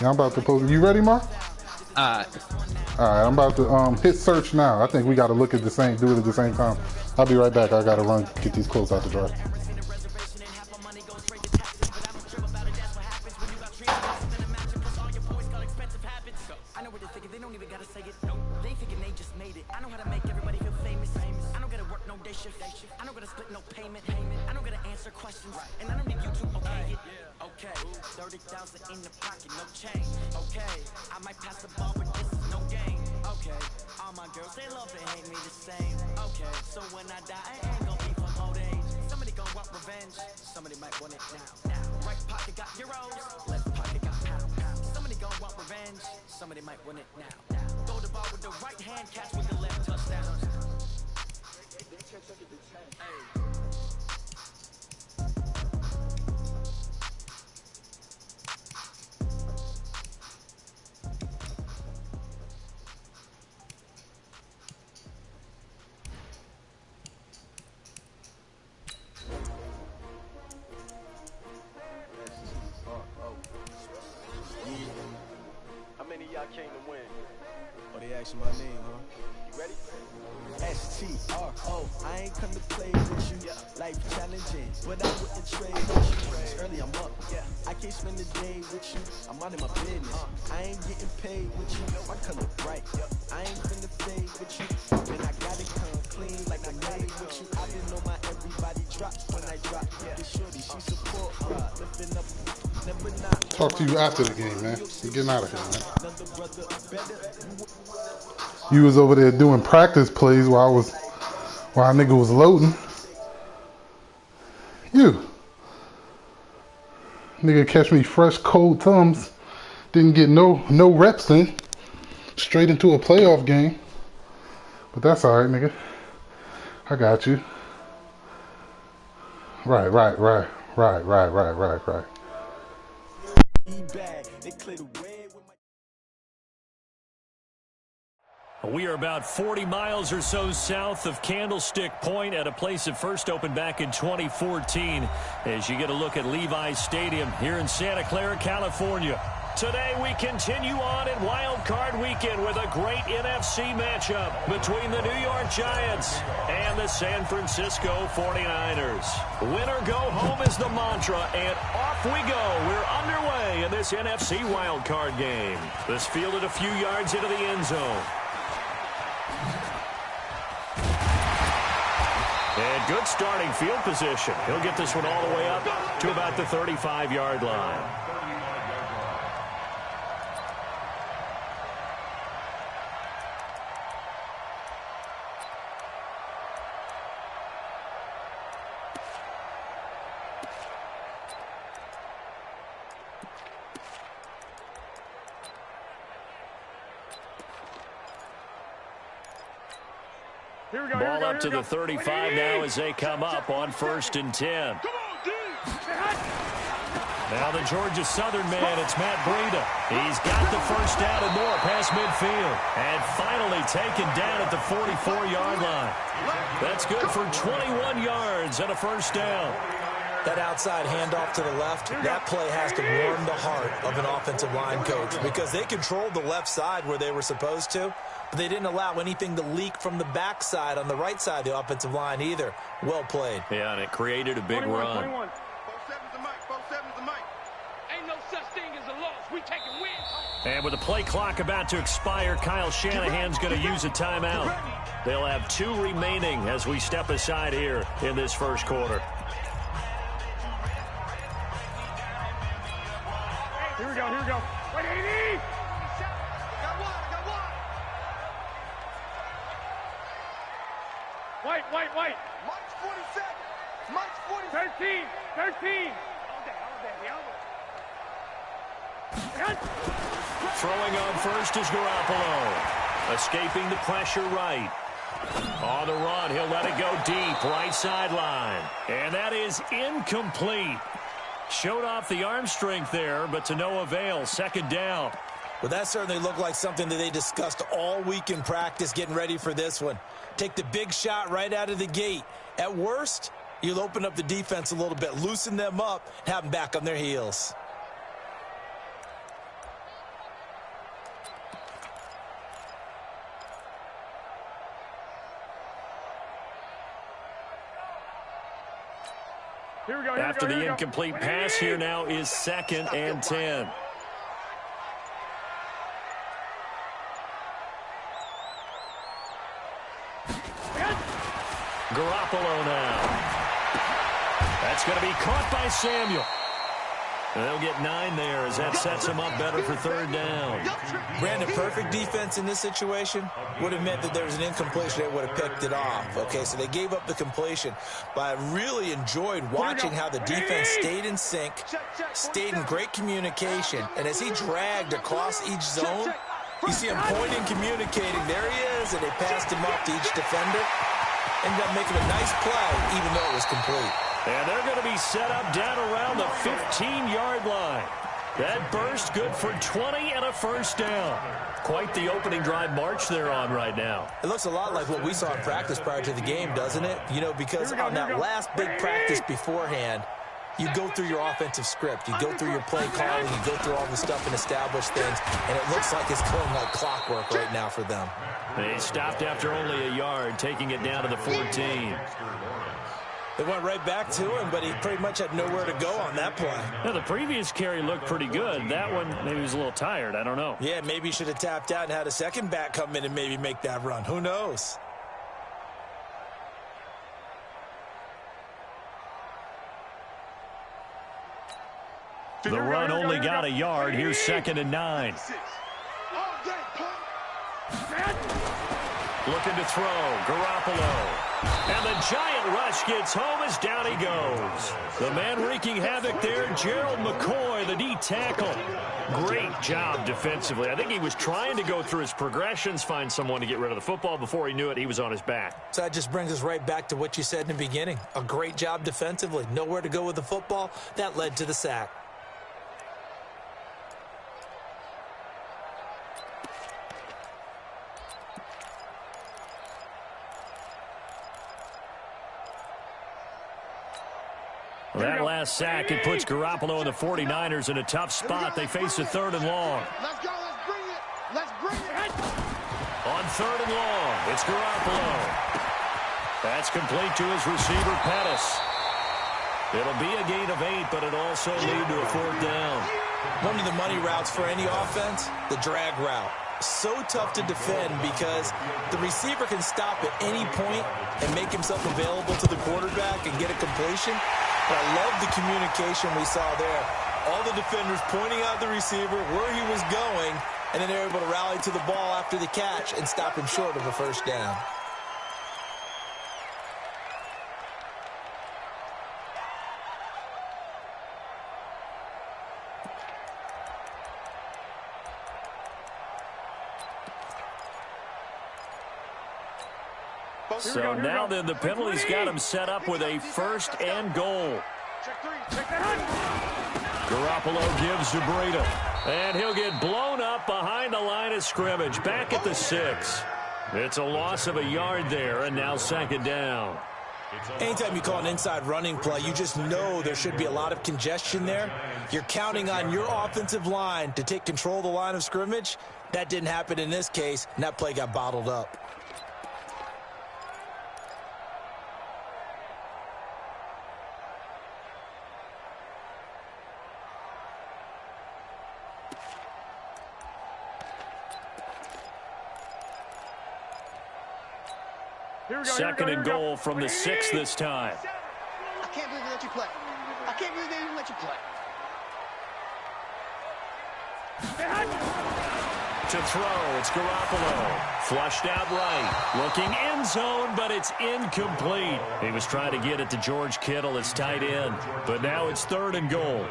Yeah, I'm about to post. You ready, Mark? All right, I'm about to hit search now. I think we got to look at the same, do it at the same time. I'll be right back. I got to run, get these clothes out the dryer. I know what they're thinking, they don't even gotta say it. They thinking they just made it. I know how to make everybody feel famous. I don't gotta work no day shift. I don't gotta split no payment. I don't gotta answer questions. And I don't need you to okay it. Okay, 30,000 in the pocket, no change. Okay, I might pass the ball, but this is no game. Okay, all my girls, they love and hate me the same. Okay, so when I die, I ain't gonna be from old age. Somebody gon' want revenge. Somebody might want it now. Right pocket got euros, left pocket got pound. Somebody gon' want revenge. Somebody might win it now. Throw the ball with the right hand, catch with the left touchdown. Hey. Y'all came to win. Oh, they asking my name, huh? You ready? S-T-R-O. I ain't come to play with you. Life challenging, but I wouldn't trade with you. Early I'm up. I can't spend the day with you. I'm out of my business. I ain't getting paid with you. My color bright. I ain't finna fade with you. And I gotta come clean like I made with you. I didn't know my everybody drop when I drop. This shorty, she support rod. Lifting up. Talk to you after the game, man. You're getting out of here, man. You was over there doing practice plays while a nigga was loading. Nigga catch me fresh cold thumbs. Didn't get no reps in. Straight into a playoff game. But that's alright, nigga. I got you. Right. We are about 40 miles or so south of Candlestick Point at a place that first opened back in 2014 as you get a look at Levi's Stadium here in Santa Clara, California. Today we continue on in Wild Card Weekend with a great NFC matchup between the New York Giants and the San Francisco 49ers. Winner go home is the mantra, and off we go. We're underway in this NFC Wild Card game. This fielded a few yards into the end zone. And good starting field position. He'll get this one all the way up to about the 35-yard line. Ball up to the 35 now as they come up on 1st and 10. Now the Georgia Southern man, it's Matt Breida. He's got the first down and more past midfield. And finally taken down at the 44-yard line. That's good for 21 yards and a first down. That outside handoff to the left, that play has to warm the heart of an offensive line coach because they controlled the left side where they were supposed to, but they didn't allow anything to leak from the backside on the right side of the offensive line either. Well played. Yeah, and it created a big run. 4-7's the mic. 4-7's the mic. Ain't no such thing as a loss. We taking wins. And with the play clock about to expire, Kyle Shanahan's going to use a timeout. They'll have 2 remaining as we step aside here in this first quarter. Here we go. Wait, 80! Got one. White. Mike's 47. 13. Throwing on first is Garoppolo. Escaping the pressure right. On the run, he'll let it go deep, right sideline. And that is incomplete. Showed off the arm strength there, but to no avail. 2nd down. Well, that certainly looked like something that they discussed all week in practice getting ready for this one. Take the big shot right out of the gate. At worst, you'll open up the defense a little bit, loosen them up, and have them back on their heels. After the incomplete pass, here now is 2nd and 10. Garoppolo now. That's going to be caught by Samuel. They'll get 9 there as that sets him up better for 3rd down. Brandon, perfect defense in this situation would have meant that there was an incompletion. They would have picked it off. Okay, so they gave up the completion. But I really enjoyed watching how the defense stayed in sync, stayed in great communication. And as he dragged across each zone, you see him pointing, communicating. There he is, and they passed him off to each defender. Ended up making a nice play, even though it was complete. And they're going to be set up down around the 15-yard line. That burst good for 20 and a 1st down. Quite the opening drive march they're on right now. It looks a lot like what we saw in practice prior to the game, doesn't it? You know, because on that last big practice beforehand, you go through your offensive script. You go through your play calling. You go through all the stuff and establish things. And it looks like it's going like clockwork right now for them. They stopped after only a yard, taking it down to the 14. They went right back to him, but he pretty much had nowhere to go on that play. Now, the previous carry looked pretty good. That one, maybe he was a little tired. I don't know. Yeah, maybe he should have tapped out and had a second back come in and maybe make that run. Who knows? The run only got a yard. Here's 2nd and 9. Looking to throw. Garoppolo. And the giant rush gets home as down he goes. The man wreaking havoc there, Gerald McCoy, the D tackle. Great job defensively. I think he was trying to go through his progressions, find someone to get rid of the football. Before he knew it, he was on his back. So that just brings us right back to what you said in the beginning. A great job defensively. Nowhere to go with the football. That led to the sack. That last sack, it puts Garoppolo and the 49ers in a tough spot. They face a 3rd and long. Let's go. Let's bring it. Let's bring it. On 3rd and long, it's Garoppolo. That's complete to his receiver, Pettis. It'll be a gain of 8, but it'll also lead to a 4th down. One of the money routes for any offense, the drag route. So tough to defend because the receiver can stop at any point and make himself available to the quarterback and get a completion. But I love the communication we saw there. All the defenders pointing out the receiver, where he was going, and then they're able to rally to the ball after the catch and stop him short of a 1st down. So now then the penalty's got him set up with a 1st and goal. Garoppolo gives to Breida. And he'll get blown up behind the line of scrimmage. Back at the 6. It's a loss of a yard there, and now 2nd down. Anytime you call an inside running play, you just know there should be a lot of congestion there. You're counting on your offensive line to take control of the line of scrimmage. That didn't happen in this case, and that play got bottled up. Second and goal from the 6 this time. I can't believe they let you play. I can't believe they even let you play. To throw, it's Garoppolo. Flushed out right. Looking end zone, but it's incomplete. He was trying to get it to George Kittle, his tight end. But now it's 3rd and goal.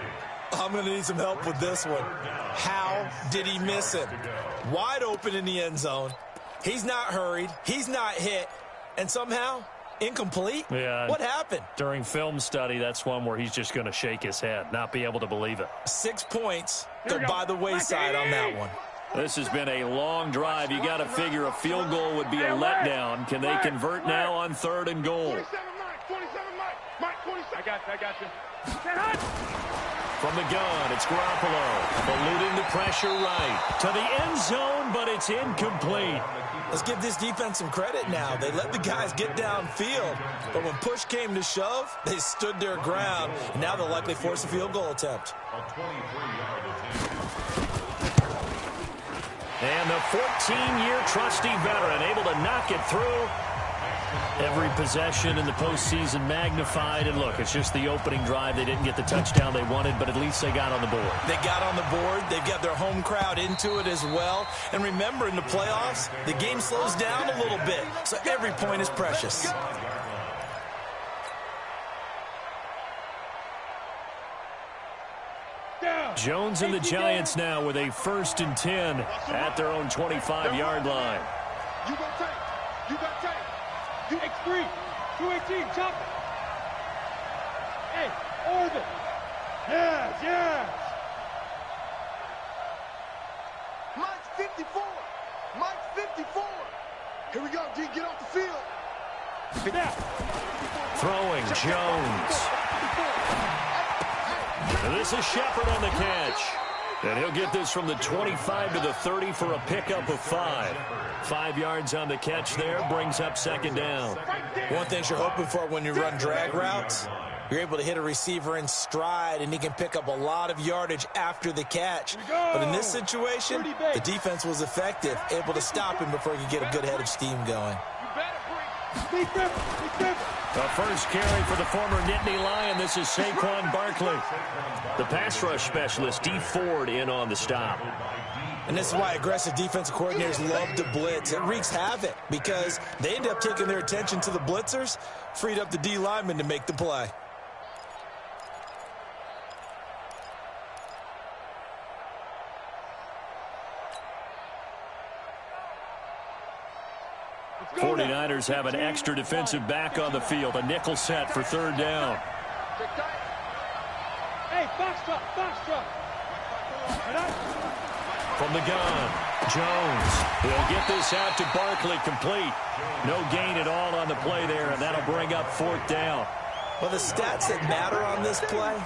I'm going to need some help with this one. How did he miss it? Wide open in the end zone. He's not hurried. He's not hit. And somehow, incomplete? Yeah. What happened? During film study, that's one where he's just going to shake his head, not be able to believe it. 6 points go by the wayside on that one. This has been a long drive. You got to figure a field goal would be a letdown. Can they convert now on 3rd and goal? 27 Mike. 27 Mike. Mike, 27. I got you. From the gun, it's Garoppolo. Eluding the pressure right. To the end zone, but it's incomplete. Let's give this defense some credit now. They let the guys get downfield, but when push came to shove, they stood their ground. And now they'll likely force a field goal attempt. And the 14-year trusty veteran able to knock it through. Every possession in the postseason magnified. And look, it's just the opening drive. They didn't get the touchdown they wanted, but at least they got on the board. They got on the board. They've got their home crowd into it as well. And remember, in the playoffs, the game slows down a little bit. So every point is precious. Jones and the Giants now with a 1st and 10 at their own 25-yard line. You got tape. You got tape. You X3. 218. Chop it. Hey, orbit. Yes, yes. Mike's 54. Mike's 54. Here we go, D. Get off the field. Now. Throwing Jones. And this is Shepard on the catch. And he'll get this from the 25 to the 30 for a pickup of 5. 5 yards on the catch there, brings up 2nd down. One thing you're hoping for when you run drag routes, you're able to hit a receiver in stride, and he can pick up a lot of yardage after the catch. But in this situation, the defense was effective, able to stop him before he could get a good head of steam going. The first carry for the former Nittany Lion. This is Saquon Barkley. The pass rush specialist, D. Ford, in on the stop. And this is why aggressive defensive coordinators love to blitz. It wreaks havoc because they end up taking their attention to the blitzers, freed up the D lineman to make the play. The 49ers have an extra defensive back on the field. A nickel set for 3rd down. Hey, box truck, box truck. From the gun, Jones. He'll get this out to Barkley, complete. No gain at all on the play there, and that'll bring up 4th down. Well, the stats that matter on this play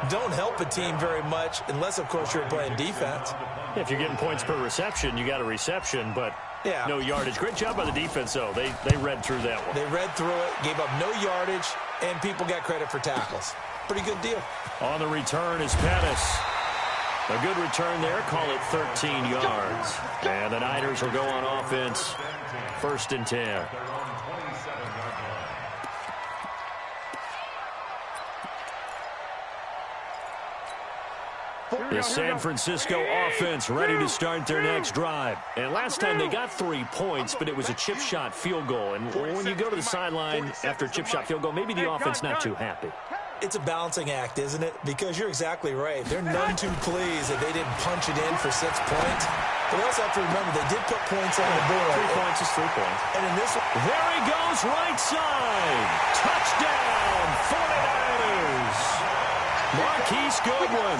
don't help a team very much unless, of course, you're playing defense. If you're getting points per reception, you got a reception, but no yardage. Great job by the defense, though. They read through that one. They read through it, gave up no yardage, and people got credit for tackles. Pretty good deal. On the return is Pettis. A good return there. Call it 13 yards. And the Niners will go on offense. 1st and 10. The San Francisco offense ready to start their next drive. And last time they got 3 points, but it was a chip shot field goal. And when you go to the sideline after a chip shot field goal, maybe the offense not too happy. It's a balancing act, isn't it? Because you're exactly right. They're none too pleased that they didn't punch it in for 6 points. But they also have to remember they did put points on the board. 3 points is 3 points. And in this one, there he goes, right side. Touchdown, 49ers. Marquise Goodwin,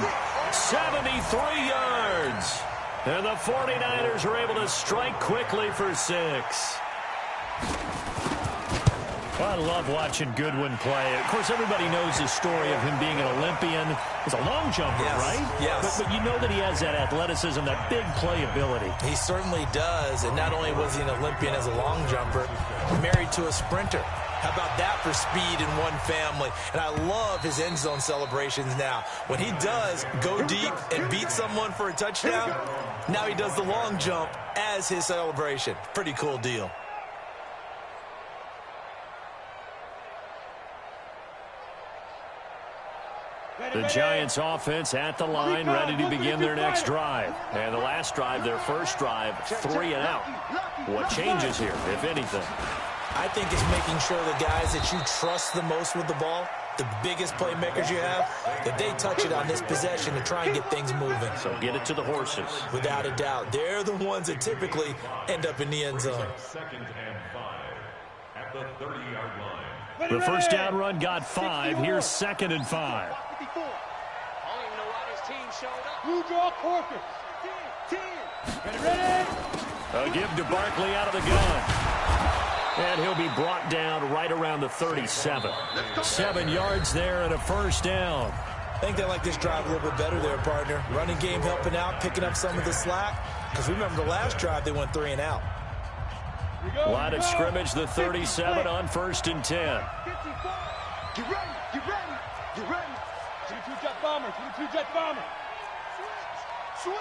73 yards. And the 49ers are able to strike quickly for 6. Well, I love watching Goodwin play. Of course, everybody knows his story of him being an Olympian. He's a long jumper, right? Yes. But you know that he has that athleticism, that big playability. He certainly does. And not only was he an Olympian as a long jumper, married to a sprinter. How about that for speed in one family? And I love his end zone celebrations now. When he does go deep and beat someone for a touchdown, now he does the long jump as his celebration. Pretty cool deal. The Giants offense at the line, ready to begin their next drive. And the last drive, their first drive, 3 and out. What changes here, if anything? I think it's making sure the guys that you trust the most with the ball, the biggest playmakers you have, that they touch it on this possession to try and get things moving. So get it to the horses. Without a doubt. They're the ones that typically end up in the end zone. 2nd and 5 at the 30-yard line. The first down run got 5. Here's 2nd and 5. I don't even know why this team showed up. Blue draw Corker. 10. Ready? A give to Barkley out of the gun. And he'll be brought down right around the 37. 7 yards there and a first down. I think they like this drive a little bit better there, partner. Running game helping out, picking up some of the slack. Because remember the last drive, they went 3 and out. Line of scrimmage, the 37 on 1st and 10. Get ready, get ready, get ready. 22 jet bomber, 22 jet bomber. Switch.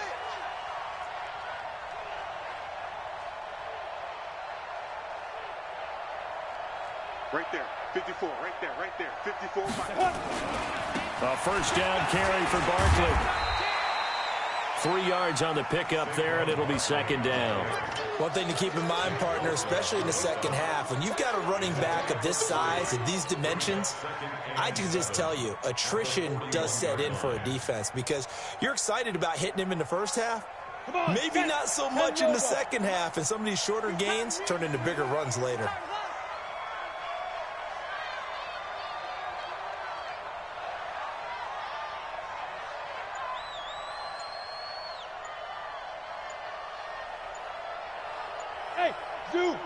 Right there, 54, right there, 54. A first down carry for Barkley. 3 yards on the pickup there, and it'll be 2nd down. One thing to keep in mind, partner, especially in the second half, when you've got a running back of this size and these dimensions, I can just tell you, attrition does set in for a defense because you're excited about hitting him in the first half. Maybe not so much in the second half, and some of these shorter gains turn into bigger runs later. Hey, Zoo.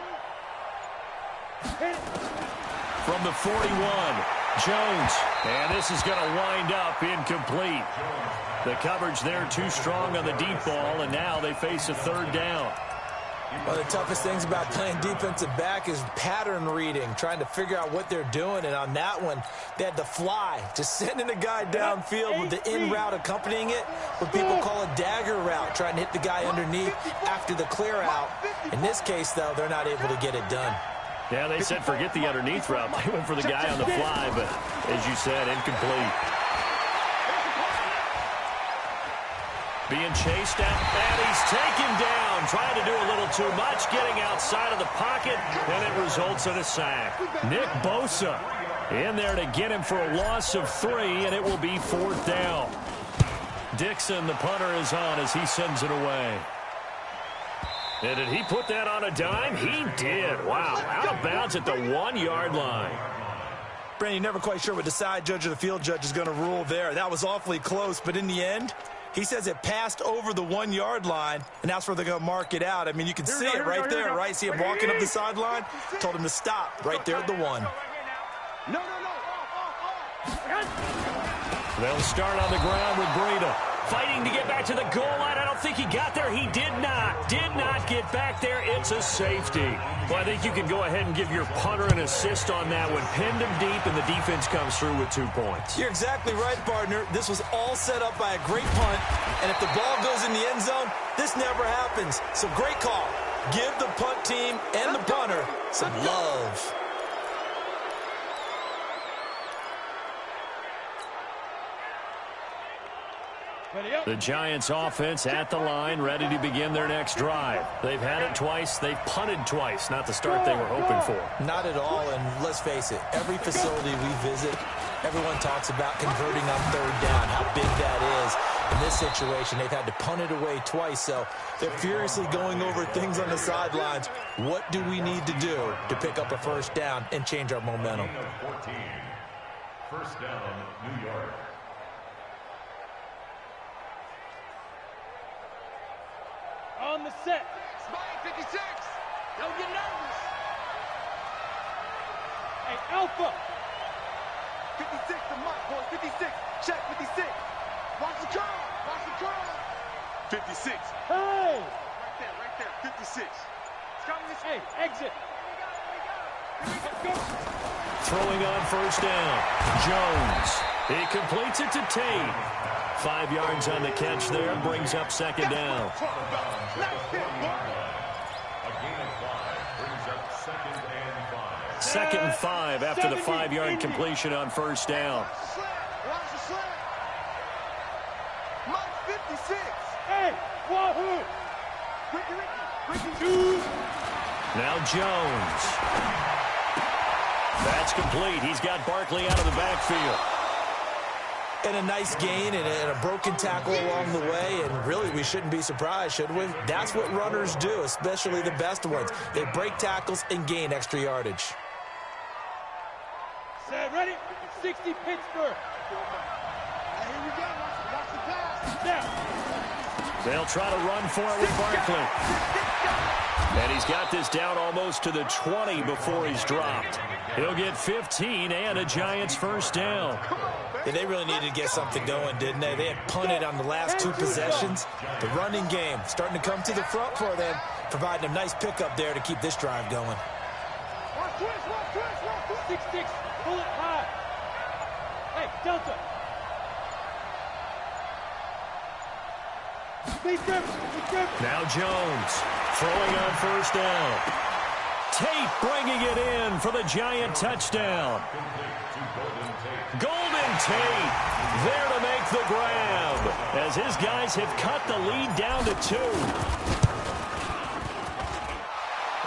From the 41, Jones. And this is going to wind up incomplete. The coverage there too strong on the deep ball, and now they face a 3rd down. One of the toughest things about playing defensive back is pattern reading, trying to figure out what they're doing. And on that one, they had to fly, just sending a guy downfield with the in route accompanying it, what people call a dagger route, trying to hit the guy underneath after the clear out. In this case, though, they're not able to get it done. Yeah, they said forget the underneath route. They went for the guy on the fly, but as you said, incomplete. Being chased out, and he's taken down, trying to do a little too much, getting outside of the pocket, and it results in a sack. Nick Bosa in there to get him for a loss of 3, and it will be 4th down. Dixon, the punter, is on as he sends it away. And did he put that on a dime? He did. Wow, out of bounds at the 1-yard line. Brandon, you're never quite sure what the side judge or the field judge is going to rule there. That was awfully close, but in the end, he says it passed over the 1-yard line, and that's where they're going to mark it out. I mean, you can see it right there, right? See him walking up the sideline? Told him to stop right there at the 1. No. They'll start on the ground with Breida. Fighting to get back to the goal line. I don't think he got there. He did not get back there. It's a safety. Well, I think you can go ahead and give your punter an assist on that one. Pinned him deep, and the defense comes through with 2 points. You're exactly right, partner. This was all set up by a great punt, and if the ball goes in the end zone, this never happens. So great call. Give the punt team and the punter some love. The Giants offense at the line, ready to begin their next drive. They've had it twice. They've punted twice. Not the start they were hoping for. Not at all, and let's face it, every facility we visit, everyone talks about converting on 3rd down, how big that is. In this situation, they've had to punt it away twice, so they're furiously going over things on the sidelines. What do we need to do to pick up a 1st down and change our momentum? 14. 1st down, New York. On the set. Spike 56. Don't get nervous. Hey, Alpha. 56 to Mike, boys. 56. Check 56. Watch the curl. Watch the curl. 56. Hey. Right there, 56. It's coming this Hey, exit. Go. Throwing on 1st down. Jones. He completes it to Tate. 5 yards on the catch there, brings up 2nd down. A gain of 5 brings up 2nd and 5. 2nd and 5 after the 5-yard completion on 1st down. Watch the slant. Mike 56. Hey, wahoo. Ricky. Now Jones. That's complete. He's got Barkley out of the backfield. And a nice gain and a broken tackle along the way, and really we shouldn't be surprised, should we? That's what runners do, especially the best ones. They break tackles and gain extra yardage. Set, ready? 60 Pittsburgh. Here we go. Watch the pass. Now. They'll try to run for it with Barkley. And he's got this down almost to the 20 before he's dropped. He'll get 15 and a Giants first down. Yeah, they really needed to get something going, didn't they? They had punted on the last 2 possessions. The running game starting to come to the front for them, providing a nice pickup there to keep this drive going. Watch twist. 6-6. Pull it high. Hey, Delta. Now Jones throwing on first down. Tate bringing it in for the Giant touchdown. Golden Tate there to make the grab as his guys have cut the lead down to 2.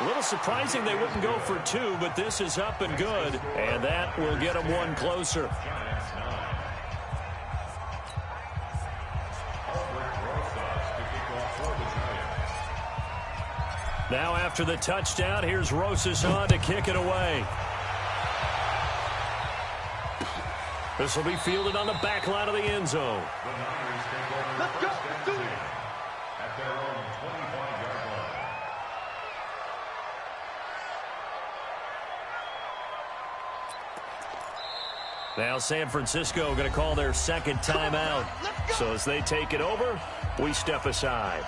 A little surprising they wouldn't go for 2, but this is up and good, and that will get them 1 closer. Now after the touchdown, here's Rosas on to kick it away. This will be fielded on the back line of the end zone. Let's go. Do it. At their own 25-yard line. Now San Francisco going to call their second timeout. So as they take it over, we step aside.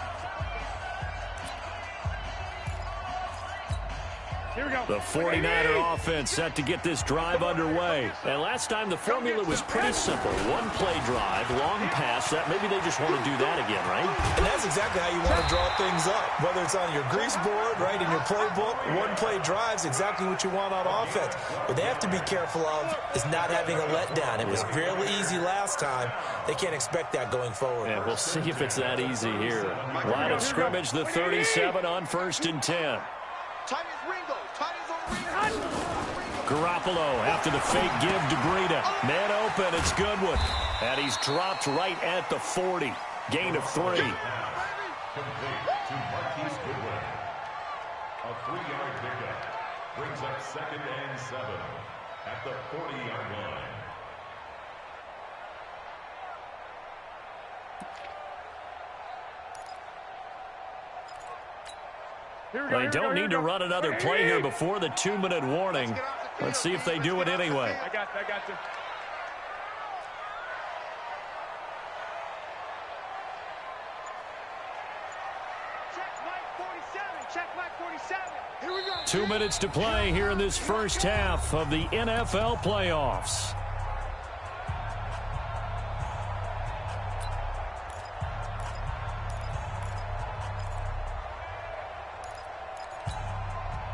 The 49er offense set to get this drive underway. And last time the formula was pretty simple. 1-play drive, long pass. That maybe they just want to do that again, right? And that's exactly how you want to draw things up. Whether it's on your grease board, right, in your playbook, 1-play drive's exactly what you want on offense. What they have to be careful of is not having a letdown. It was fairly easy last time. They can't expect that going forward. Yeah, we'll see if it's that easy here. Line of scrimmage, the 37 on 1st and 10. Garoppolo after the fake give to Breida. Man open, it's Goodwin. And he's dropped right at the 40. Gain of 3. Complete to Marquise Goodwin. A 3-yard pickup brings up 2nd and 7 at the 40-yard line. They don't need to run another play here before the 2-minute warning. Let's see if they do it anyway. I got you. Check Mike 47. Here we go. 2 minutes to play here in this first half of the NFL playoffs.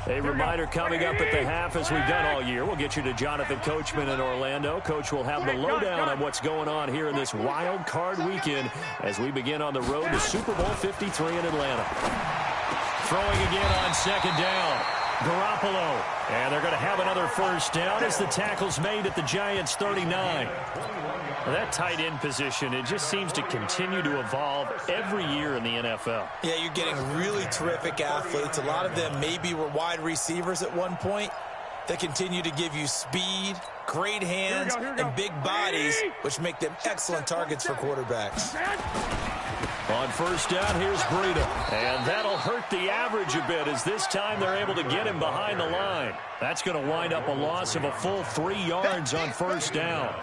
A reminder coming up at the half, as we've done all year. We'll get you to Jonathan Coachman in Orlando. Coach will have the lowdown on what's going on here in this wild card weekend as we begin on the road to Super Bowl 53 in Atlanta. Throwing again on 2nd down. Garoppolo. And they're going to have another first down as the tackle's made at the Giants' 39. That tight end position, it just seems to continue to evolve every year in the NFL. Yeah, you're getting really terrific athletes. A lot of them maybe were wide receivers at one point. They continue to give you speed, great hands, and big bodies, which make them excellent targets for quarterbacks. On first down, here's Breida. And that'll hurt the average a bit as this time they're able to get him behind the line. That's going to wind up a loss of a full 3 yards on first down.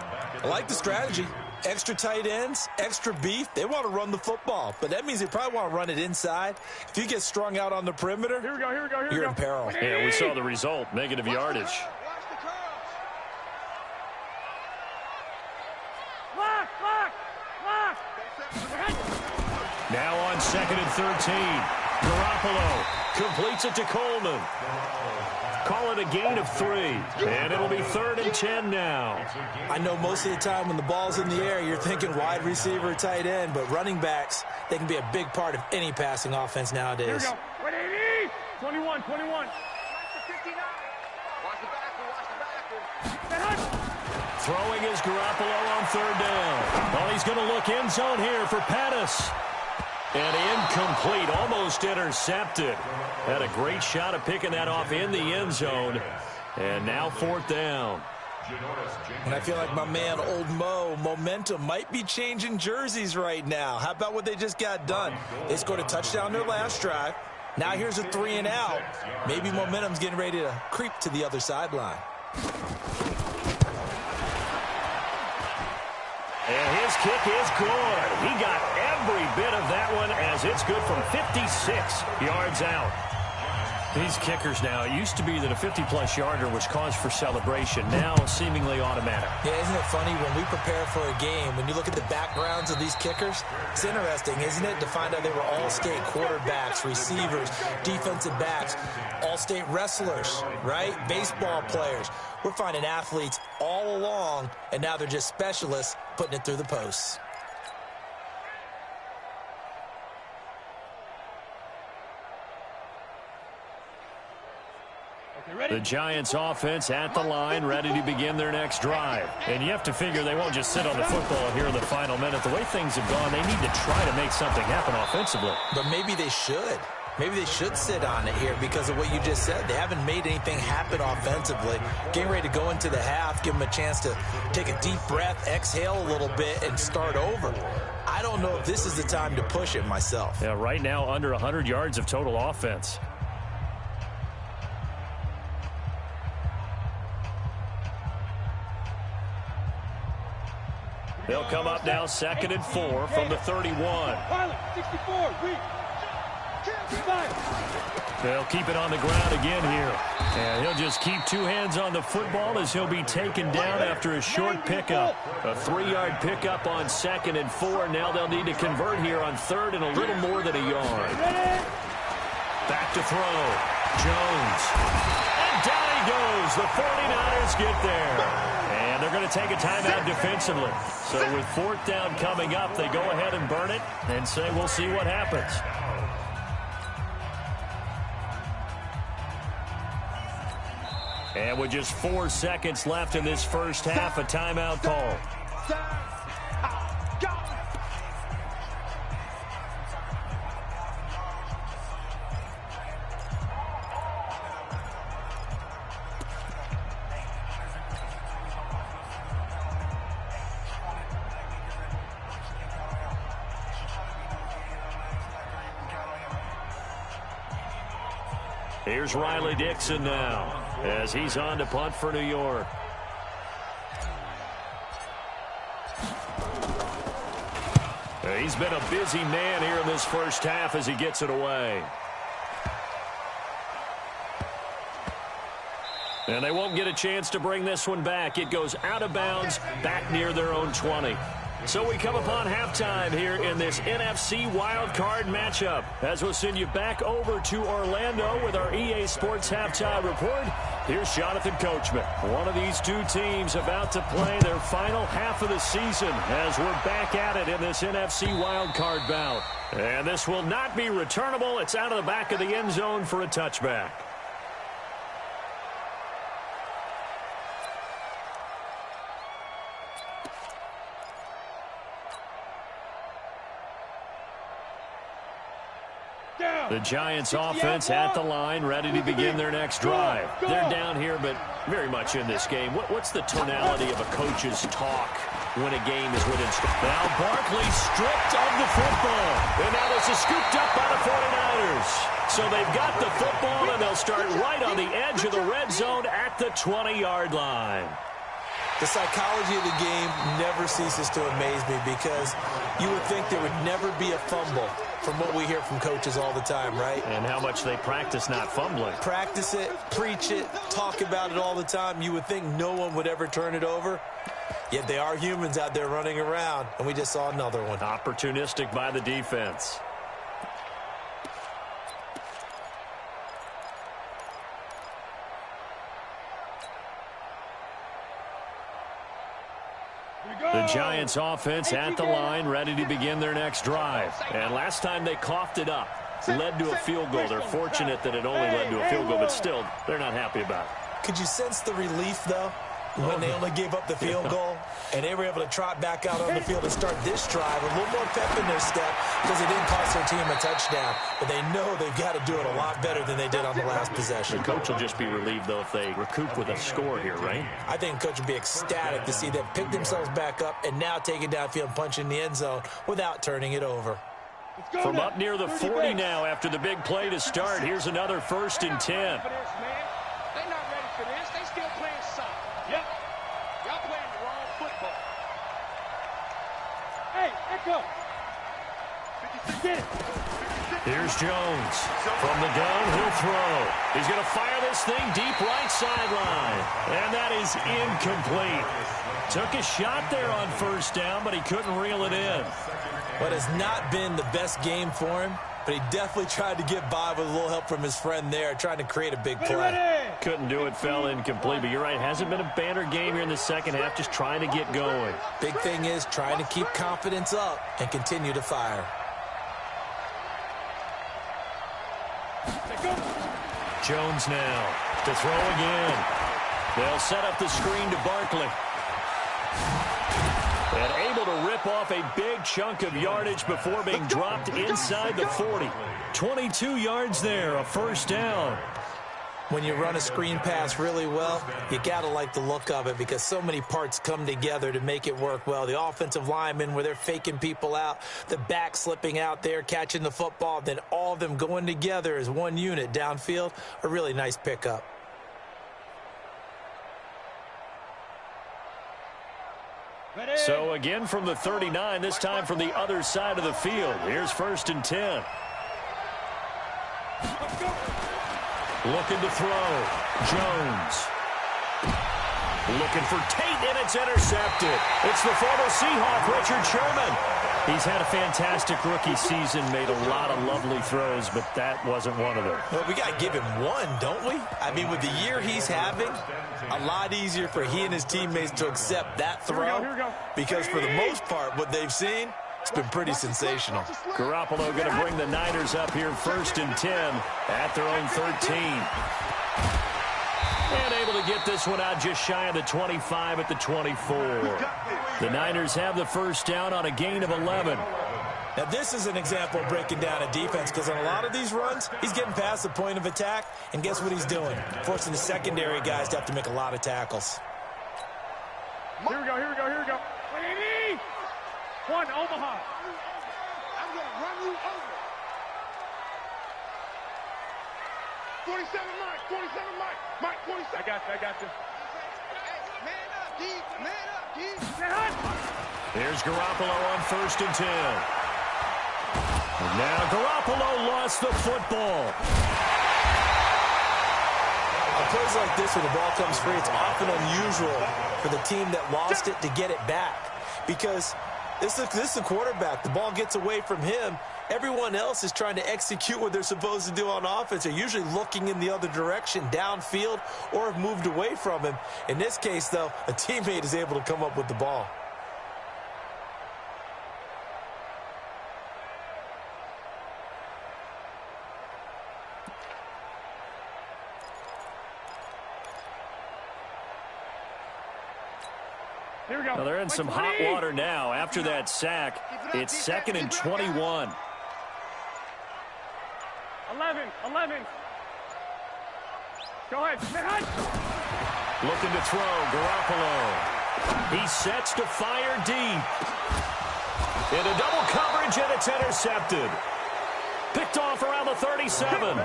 I like the strategy. Extra tight ends, extra beef. They want to run the football, but that means they probably want to run it inside. If you get strung out on the perimeter, you're in peril. Yeah, we saw the result, negative yardage. Now on 2nd and 13. Garoppolo completes it to Coleman. Call it a gain of 3, and it'll be 3rd and 10 now. I know most of the time when the ball's in the air, you're thinking wide receiver, tight end, but running backs, they can be a big part of any passing offense nowadays. Here we go. 180. 21. Watch the back. Throwing is Garoppolo on 3rd down. Well, he's going to look end zone here for Pettis. And incomplete, almost intercepted. Had a great shot of picking that off in the end zone. And now 4th down. And I feel like my man, Old Mo, momentum might be changing jerseys right now. How about what they just got done? They scored a touchdown their last drive. Now here's a 3 and out. Maybe momentum's getting ready to creep to the other sideline. And his kick is good. He got every bit of that one as it's good from 56 yards out. These kickers now, it used to be that a 50-plus yarder was cause for celebration. Now seemingly automatic. Yeah, isn't it funny when we prepare for a game, when you look at the backgrounds of these kickers, it's interesting, isn't it, to find out they were all-state quarterbacks, receivers, defensive backs, all-state wrestlers, right? Baseball players. We're finding athletes all along, and now they're just specialists putting it through the posts. The Giants offense at the line, ready to begin their next drive. And you have to figure they won't just sit on the football here in the final minute. The way things have gone, they need to try to make something happen offensively. But maybe they should. Maybe they should sit on it here because of what you just said. They haven't made anything happen offensively. Getting ready to go into the half, give them a chance to take a deep breath, exhale a little bit, and start over. I don't know if this is the time to push it myself. Yeah, right now under 100 yards of total offense. They'll come up now 2nd and 4 from the 31. Pilot, 64, read. They'll keep it on the ground again here. And he'll just keep 2 hands on the football as he'll be taken down after a short pickup. A 3-yard pickup on 2nd and 4. Now they'll need to convert here on 3rd and a little more than a yard. Back to throw. Jones. And down he goes. The 49ers get there. And they're going to take a timeout defensively. So with 4th down coming up, they go ahead and burn it and say we'll see what happens. And with just 4 seconds left in this first half, a timeout call. Here's Riley Dixon now as he's on to punt for New York. He's been a busy man here in this first half as he gets it away. And they won't get a chance to bring this one back. It goes out of bounds back near their own 20. So we come upon halftime here in this NFC wildcard matchup as we'll send you back over to Orlando with our EA Sports Halftime Report. Here's Jonathan Coachman. One of these two teams about to play their final half of the season as we're back at it in this NFC wildcard bout. And this will not be returnable. It's out of the back of the end zone for a touchback. The Giants offense at the line, ready to begin their next drive. They're down here, but very much in this game. What's the tonality of a coach's talk when a game is within scope? Now Barkley stripped of the football. And now this is scooped up by the 49ers. So they've got the football, and they'll start right on the edge of the red zone at the 20-yard line. The psychology of the game never ceases to amaze me because you would think there would never be a fumble from what we hear from coaches all the time, right? And how much they practice not fumbling. Practice it, preach it, talk about it all the time. You would think no one would ever turn it over. Yet they are humans out there running around, and we just saw another one. Opportunistic by the defense. The Giants offense at the line, ready to begin their next drive. And last time they coughed it up, led to a field goal. They're fortunate that it only led to a field goal, but still, they're not happy about it. Could you sense the relief, though, when they only gave up the field goal? And they were able to trot back out on the field and start this drive. A little more pep in their step because they didn't cost their team a touchdown. But they know they've got to do it a lot better than they did on the last possession. The coach will just be relieved, though, if they recoup with a score here, right? I think the coach would be ecstatic to see them pick themselves back up and now take it downfield and punch in the end zone without turning it over. From up near the 40 now after the big play to start, here's another 1st and 10. They're not ready for this. They still playing soft. Yep. Y'all playing the wrong football. Hey, echo. Get it. Here's Jones. From the gun, he'll throw. He's going to fire this thing deep right sideline. And that is incomplete. Took a shot there on 1st down, but he couldn't reel it in. What has not been the best game for him, but he definitely tried to get by with a little help from his friend there, trying to create a big play. Couldn't do it, fell incomplete, but you're right, hasn't been a banner game here in the second half, just trying to get going. Big thing is trying to keep confidence up and continue to fire. Jones now to throw again. They'll set up the screen to Barkley. And able to rip off a big chunk of yardage before being dropped inside the 40. 22 yards there, a 1st down. When you run a screen pass really well, you got to like the look of it because so many parts come together to make it work well. The offensive linemen, where they're faking people out, the back slipping out there, catching the football, then all of them going together as one unit downfield, a really nice pickup. So again from the 39, this time from the other side of the field. Here's 1st and 10. Looking to throw. Jones. Looking for Tate, and it's intercepted. It's the former Seahawk, Richard Sherman. He's had a fantastic rookie season, made a lot of lovely throws, but that wasn't one of them. Well, we got to give him one, don't we? I mean, with the year he's having, a lot easier for he and his teammates to accept that throw. Here we go. Because for the most part, what they've seen, it's been pretty sensational. Garoppolo going to bring the Niners up here 1st and 10 at their own 13. And able to get this one out just shy of the 25 at the 24. The Niners have the 1st down on a gain of 11. Now, this is an example of breaking down a defense because on a lot of these runs, he's getting past the point of attack, and guess what he's doing? Forcing the secondary guys to have to make a lot of tackles. Here we go, here we go, here we go. Ready? One, Omaha. I'm going to run you over. 47 Mike, 47 Mike. Mike, 47. I got you. Hey, man up, D. Man up, D. Here's Garoppolo on 1st and 10. And now Garoppolo lost the football. On plays like this where the ball comes free, it's often unusual for the team that lost it to get it back. Because this is the quarterback. The ball gets away from him. Everyone else is trying to execute what they're supposed to do on offense. They're usually looking in the other direction, downfield, or have moved away from him. In this case, though, a teammate is able to come up with the ball. Here we go. Well, they're in some hot water now. After that sack, it's 2nd and 21. 11. Go ahead. Looking to throw, Garoppolo. He sets to fire deep. Into double coverage, and it's intercepted. Picked off around the 37.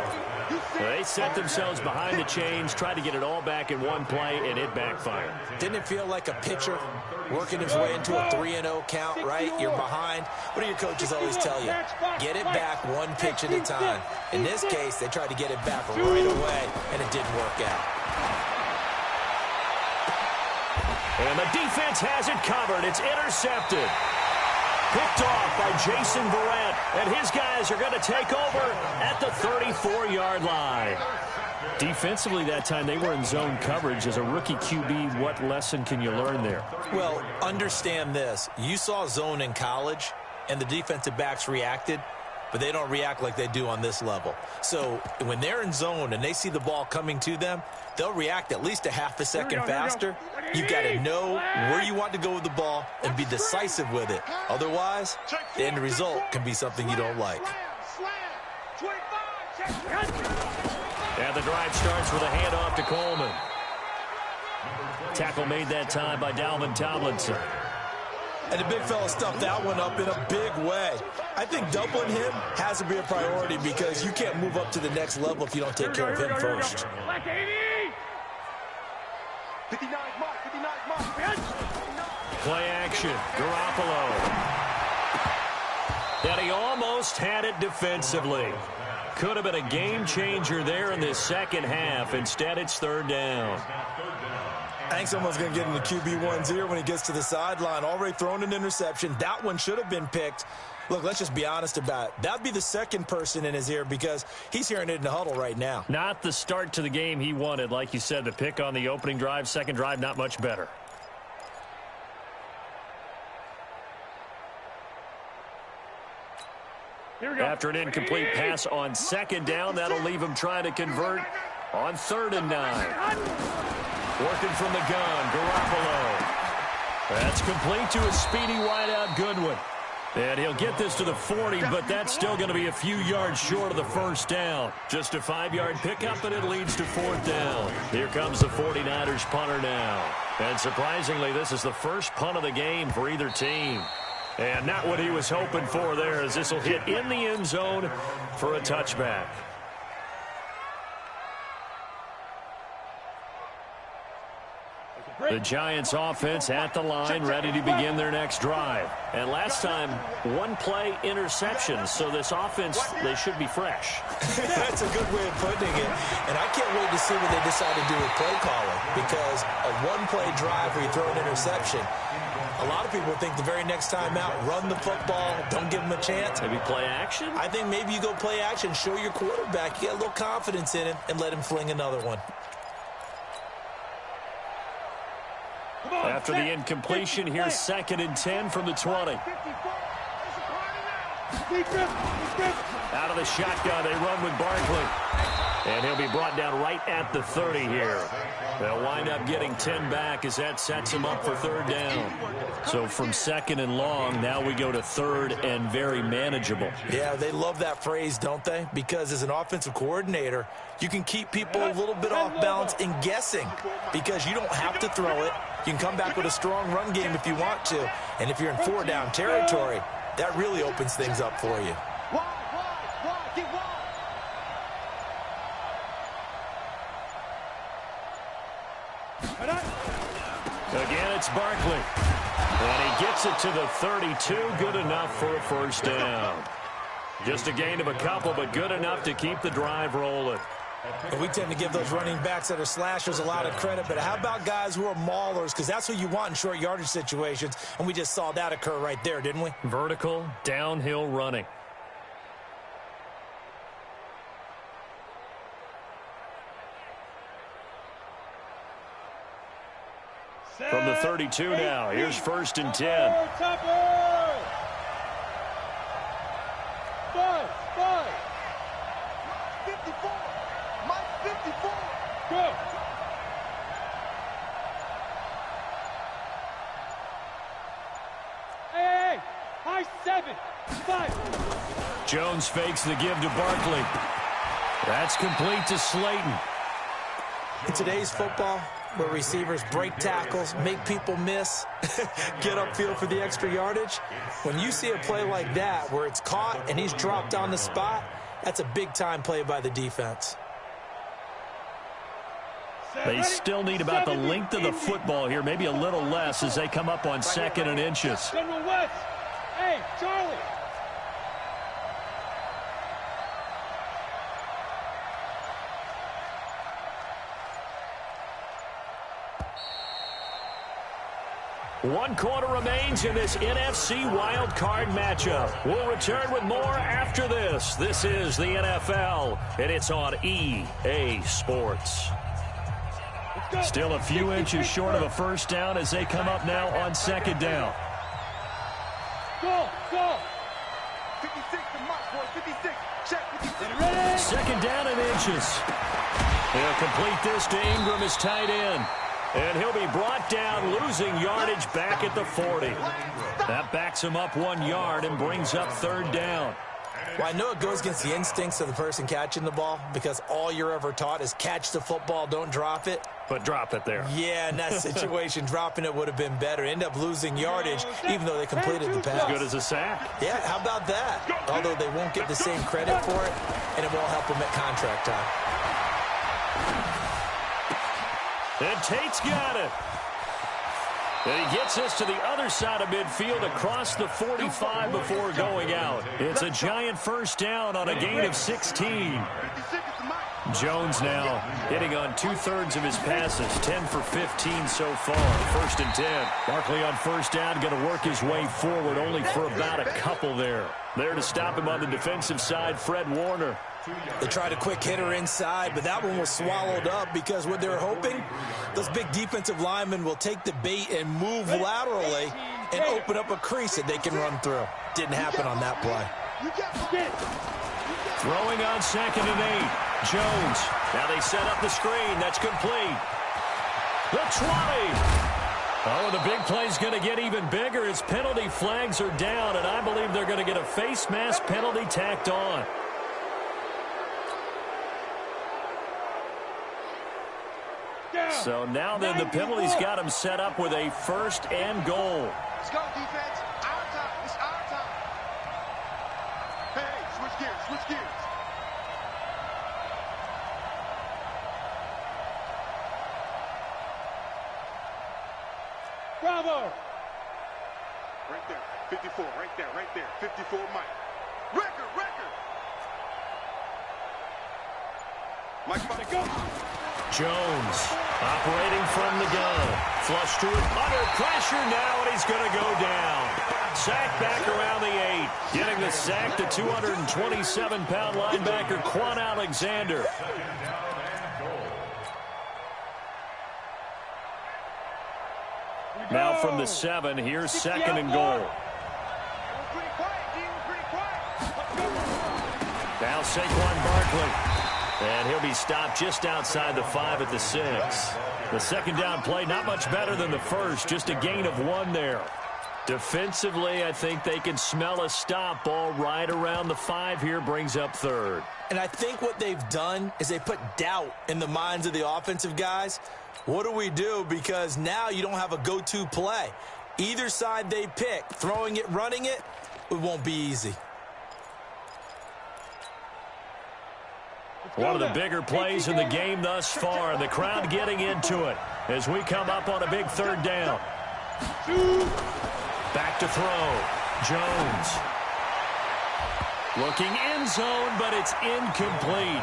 They set themselves behind the chains, tried to get it all back in one play, and it backfired. Didn't it feel like a pitcher working his way into a 3-0 count, right? You're behind. What do your coaches always tell you? Get it back one pitch at a time. In this case, they tried to get it back right away, and it didn't work out. And the defense has it covered. It's intercepted. Picked off by Jason Verrett, and his guys are going to take over at the 34-yard line. Defensively that time, they were in zone coverage. As a rookie QB, what lesson can you learn there? Well, understand this. You saw zone in college, and the defensive backs reacted. but they don't react like they do on this level. So when they're in zone and they see the ball coming to them, they'll react at least a half a second faster. You've got to know where you want to go with the ball and be decisive with it. Otherwise, the end result can be something you don't like. And the drive starts with a handoff to Coleman. Tackle made that time by Dalvin Tomlinson. And the big fella stuffed that one up in a big way. I think doubling him has to be a priority because you can't move up to the next level if you don't take care of him first. 59 mark, 59 mark. Play action, Garoppolo. And he almost had it defensively. Could have been a game changer there in this second half. Instead, it's third down. I think someone's going to get in the QB1's ear when he gets to the sideline. Already thrown an interception. That one should have been picked. Look, let's just be honest about it. That would be the second person in his ear because he's hearing it in the huddle right now. Not the start to the game he wanted. Like you said, the pick on the opening drive, second drive, not much better. After an incomplete pass on second down, that'll leave him trying to convert on 3rd and 9. Working from the gun, Garoppolo. That's complete to a speedy wideout Goodwin. And he'll get this to the 40, but that's still going to be a few yards short of the first down. Just a 5-yard pickup, and it leads to 4th down. Here comes the 49ers punter now. And surprisingly, this is the first punt of the game for either team. And not what he was hoping for there, as this will hit in the end zone for a touchback. The Giants offense at the line, ready to begin their next drive. And last time, one play interception, so this offense, they should be fresh. That's a good way of putting it. And I can't wait to see what they decide to do with play calling, because a one-play drive where you throw an interception, a lot of people think the very next time out, run the football, don't give them a chance. Maybe play action? I think maybe you go play action, show your quarterback, you get a little confidence in him, and let him fling another one. After the incompletion, here's 2nd and 10 from the 20. Out of the shotgun, they run with Barkley. And he'll be brought down right at the 30 here. They'll wind up getting 10 back as that sets him up for 3rd down. So from 2nd and long, now we go to 3rd and very manageable. Yeah, they love that phrase, don't they? Because as an offensive coordinator, you can keep people a little bit off balance and guessing because you don't have to throw it. You can come back with a strong run game if you want to. And if you're in 4-down territory, that really opens things up for you. Again, it's Barkley. And he gets it to the 32. Good enough for a first down. Just a gain of a couple, but good enough to keep the drive rolling. We tend to give those running backs that are slashers a lot of credit, but how about guys who are maulers? Because that's what you want in short yardage situations, and we just saw that occur right there, didn't we? Vertical, downhill running. From the 32 now, here's 1st and 10. Five. 54. Mike 54. Go. Hey, high 7. 5. Jones fakes the give to Barkley. That's complete to Slayton. In today's football, where receivers break tackles, make people miss, get upfield for the extra yardage, when you see a play like that where it's caught and he's dropped on the spot, that's a big-time play by the defense. They still need about the length of the football here, maybe a little less as they come up on 2nd and inches. General West. Hey, Charlie. One quarter remains in this NFC wildcard matchup. We'll return with more after this. This is the NFL, and it's on EA Sports. Still a few inches short of a first down as they come up now on 2nd down. Go. 56 to Mike. 56. Check 56. Second down and inches. He'll complete this to Ingram, his tight end. And he'll be brought down, losing yardage back at the 40. That backs him up 1 yard and brings up third down. Well, I know it goes against the instincts of the person catching the ball because all you're ever taught is catch the football, don't drop it. But drop it there. Yeah, in that situation, dropping it would have been better. End up losing yardage, even though they completed the pass. As good as a sack. Yeah, how about that? Although they won't get the same credit for it, and it won't help them at contract time. And Tate's got it. And he gets us to the other side of midfield across the 45 before going out. It's a giant first down on a gain of 16. Jones now hitting on 2/3 of his passes, 10 for 15 so far. 1st and 10. Barkley on first down, going to work his way forward only for about a couple there. There to stop him on the defensive side, Fred Warner. They tried a quick hitter inside, but that one was swallowed up because what they're hoping, those big defensive linemen will take the bait and move laterally and open up a crease that they can run through. Didn't happen on that play. Throwing on 2nd and 8. Jones. Now they set up the screen. That's complete. The 20. Oh, the big play's going to get even bigger as penalty flags are down, and I believe they're going to get a face mask penalty tacked on. So now then the penalty's got him set up with a 1st and goal. Let's go, defense. Our time. It's our time. Hey, switch gears. Switch gears. Bravo! Right there. 54. Right there. Right there. 54, Mike. Record. Mike's about to go. Jones operating from the gun. Flush to it. Under pressure now, and he's going to go down. Sack back around the 8. Getting the sack to 227-pound linebacker Quan Alexander. Now from the 7, here's 2nd and goal. Pretty quiet, D. Pretty quiet. Now Saquon Barkley. And he'll be stopped just outside the 5 at the 6. The 2nd down play, not much better than the first, just a gain of 1 there. Defensively, I think they can smell a stop. Ball right around the 5 here, brings up 3rd. And I think what they've done is they put doubt in the minds of the offensive guys. What do we do? Because now you don't have a go-to play. Either side they pick, throwing it, running it, it won't be easy. One of the bigger plays in the game thus far, and the crowd getting into it as we come up on a big 3rd down. Back to throw. Jones. Looking end zone, but it's incomplete.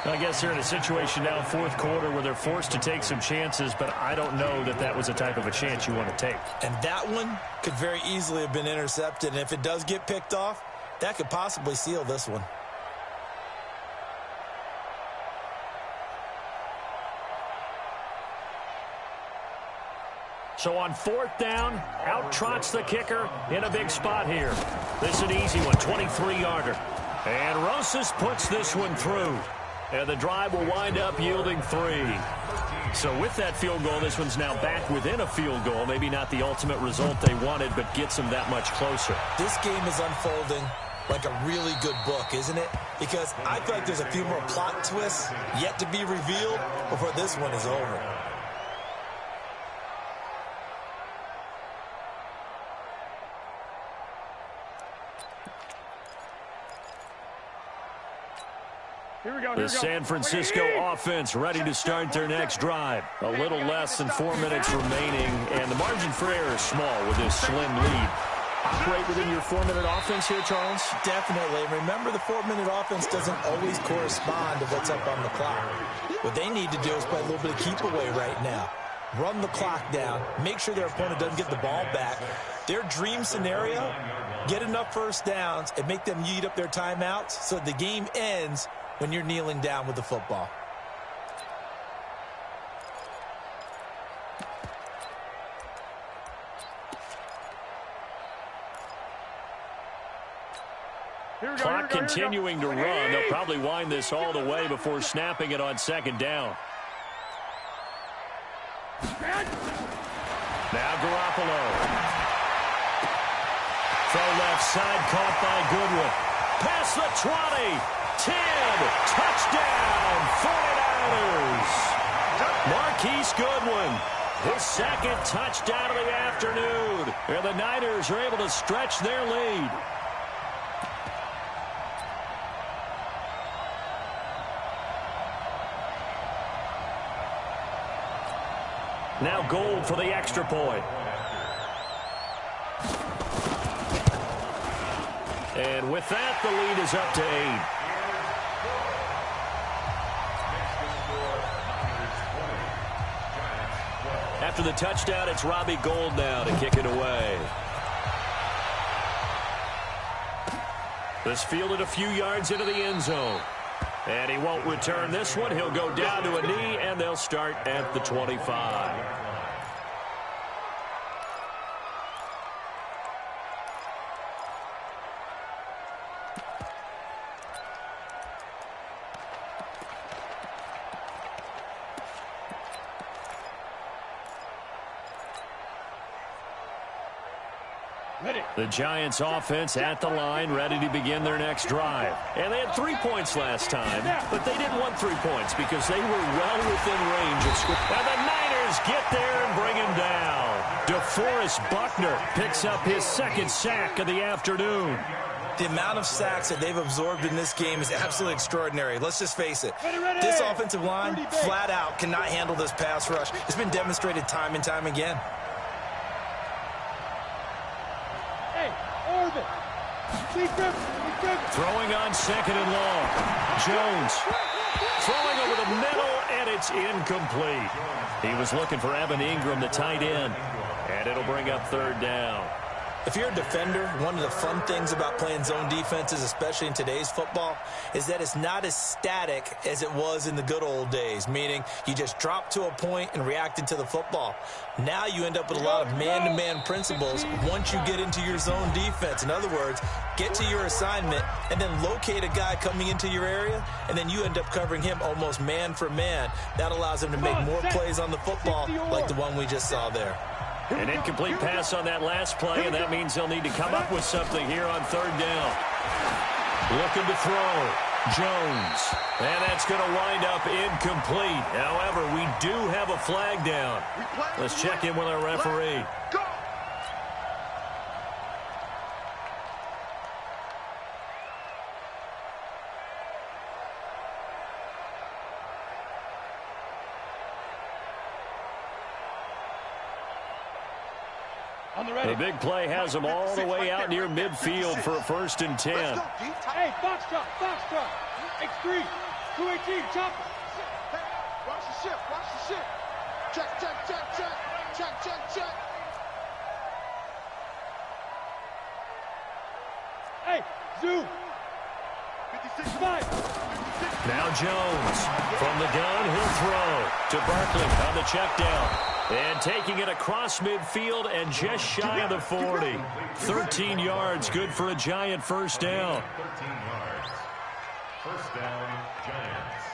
I guess they're in a situation now, 4th quarter, where they're forced to take some chances, but I don't know that that was the type of a chance you want to take. And that one could very easily have been intercepted, and if it does get picked off, that could possibly seal this one. So on 4th down, out trots the kicker in a big spot here. This is an easy one, 23-yarder. And Rosas puts this one through. And the drive will wind up yielding 3. So with that field goal, this one's now back within a field goal. Maybe not the ultimate result they wanted, but gets them that much closer. This game is unfolding like a really good book, isn't it? Because I feel like there's a few more plot twists yet to be revealed before this one is over. The San Francisco offense ready to start their next drive. A little less than 4 minutes remaining, and the margin for error is small with this slim lead. Operate within your 4-minute offense here, Charles? Definitely. Remember, the 4-minute offense doesn't always correspond to what's up on the clock. What they need to do is play a little bit of keep away right now. Run the clock down. Make sure their opponent doesn't get the ball back. Their dream scenario, get enough first downs and make them eat up their timeouts so the game ends when you're kneeling down with the football. Clock continuing to run. They'll probably wind this all the way before snapping it on second down. Now Garoppolo. Throw left side, caught by Goodwin. Past the 20, 10, touchdown, 49ers. Marquise Goodwin, his second touchdown of the afternoon. And the Niners are able to stretch their lead. Now Gold for the extra point. And with that, the lead is up to 8. After the touchdown, it's Robbie Gould now to kick it away. This fielded a few yards into the end zone. And he won't return this one. He'll go down to a knee, and they'll start at the 25. The Giants offense at the line, ready to begin their next drive. And they had 3 points last time, but they didn't want 3 points because they were well within range of score. And the Niners get there and bring him down. DeForest Buckner picks up his second sack of the afternoon. The amount of sacks that they've absorbed in this game is absolutely extraordinary. Let's just face it. This offensive line, flat out, cannot handle this pass rush. It's been demonstrated time and time again. Throwing on second and long. Jones throwing over the middle, and it's incomplete. He was looking for Evan Ingram, the tight end, and it'll bring up third down. If you're a defender, one of the fun things about playing zone defenses, especially in today's football, is that it's not as static as it was in the good old days, meaning you just drop to a point and react into the football. Now you end up with a lot of man-to-man principles once you get into your zone defense. In other words, get to your assignment and then locate a guy coming into your area, and then you end up covering him almost man for man. That allows him to make more plays on the football like the one we just saw there. An incomplete pass on that last play, and that means they'll need to come up with something here on third down. Looking to throw. Jones. And that's going to wind up incomplete. However, we do have a flag down. Let's check in with our referee. The big play has them all the way out near midfield for a 1st and 10. Hey, box drop. X3, 218, chop. Watch the ship. Check. Hey, zoom. 56-5. Now Jones from the gun, he'll throw to Barkley on the check down. And taking it across midfield and just shy of the 40. 13 yards, good for a Giant first down. 13 yards. First down, Giants.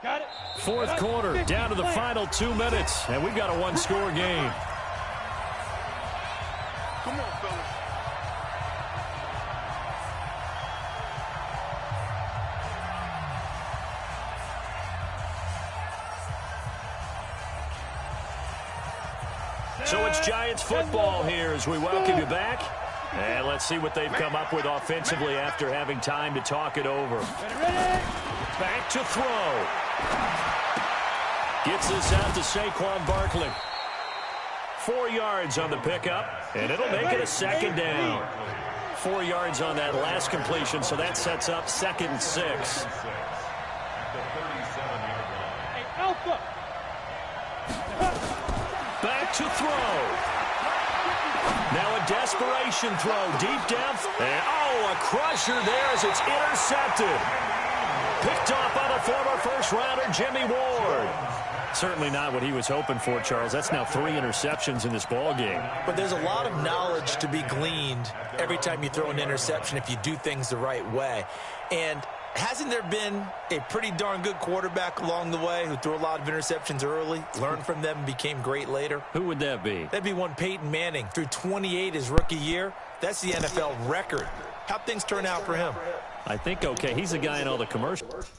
Got it. Fourth quarter, down to the final 2 minutes, and we've got a one-score game. Come on, fellas. So it's Giants football here as we welcome you back. And let's see what they've come up with offensively after having time to talk it over. Back to throw. Gets this out to Saquon Barkley. 4 yards on the pickup, and it'll make it a second down. 4 yards on that last completion, so that sets up 2nd and 6. Hey, Alpha. Back to throw. Now a desperation throw deep down. And, a crusher there as it's intercepted. Picked off by the former first-rounder Jimmy Ward. Certainly not what he was hoping for, Charles. That's now 3 interceptions in this ball game. But there's a lot of knowledge to be gleaned every time you throw an interception if you do things the right way. And hasn't there been a pretty darn good quarterback along the way who threw a lot of interceptions early, learned from them, and became great later? Who would that be? That'd be one Peyton Manning. Threw 28 his rookie year. That's the NFL record. How'd things turn out for him? I think okay. He's the guy in all the commercials.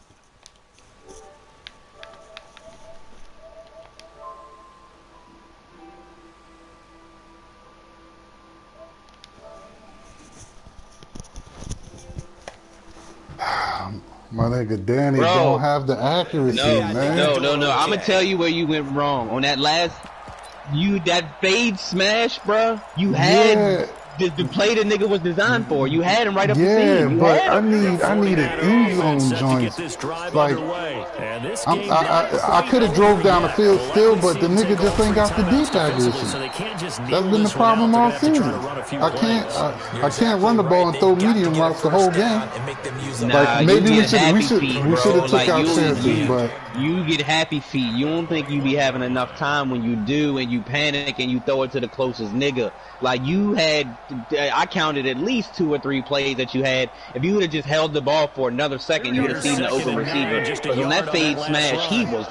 My nigga Danny don't have the accuracy, man. No. I'm gonna tell you where you went wrong on that last. That fade smash, bro. You had the play the nigga was designed for. You had him right up the seam. But I need an end zone joint. Like I could have drove down the field still, but the nigga just ain't got the deep accuracy. That's been the problem all season. I can't run the ball and throw medium routes the whole game. Nah, maybe we should have took out chances, but you get happy feet. You don't think you be having enough time when you do, and you panic and you throw it to the closest nigga. Like you had, I counted at least 2 or 3 plays that you had. If you would have just held the ball for another second, you would have seen the open receiver. But on that fade smash, he was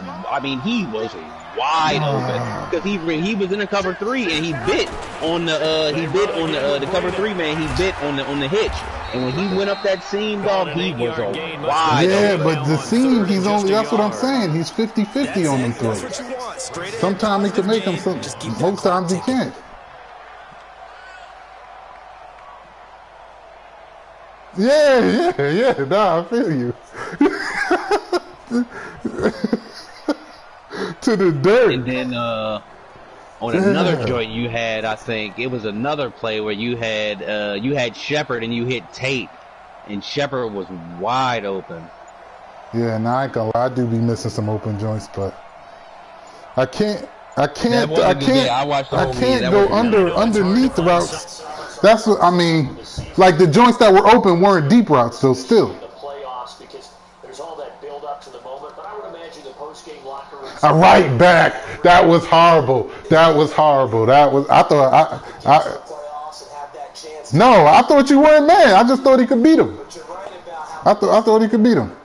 wide open because he was in the cover 3 and he bit on the cover 3 man. He bit on the hitch. And when he went up that seam, dog, he was a wide open. Yeah, but the seam, that's what I'm saying. He's 50-50 on them throws. Sometimes he can make them, most times he can't. Yeah, nah, I feel you. To the dirt. And then on another joint you had, I think it was another play where you had Shepard and you hit Tate, and Shepard was wide open. Yeah, nah, I ain't gonna lie, I do be missing some open joints, but I can't go underneath the routes. That's what I mean. Like the joints that were open weren't deep routes, though. Still. A right back. That was horrible. No, I thought you weren't mad. I just thought he could beat him. I thought he could beat him.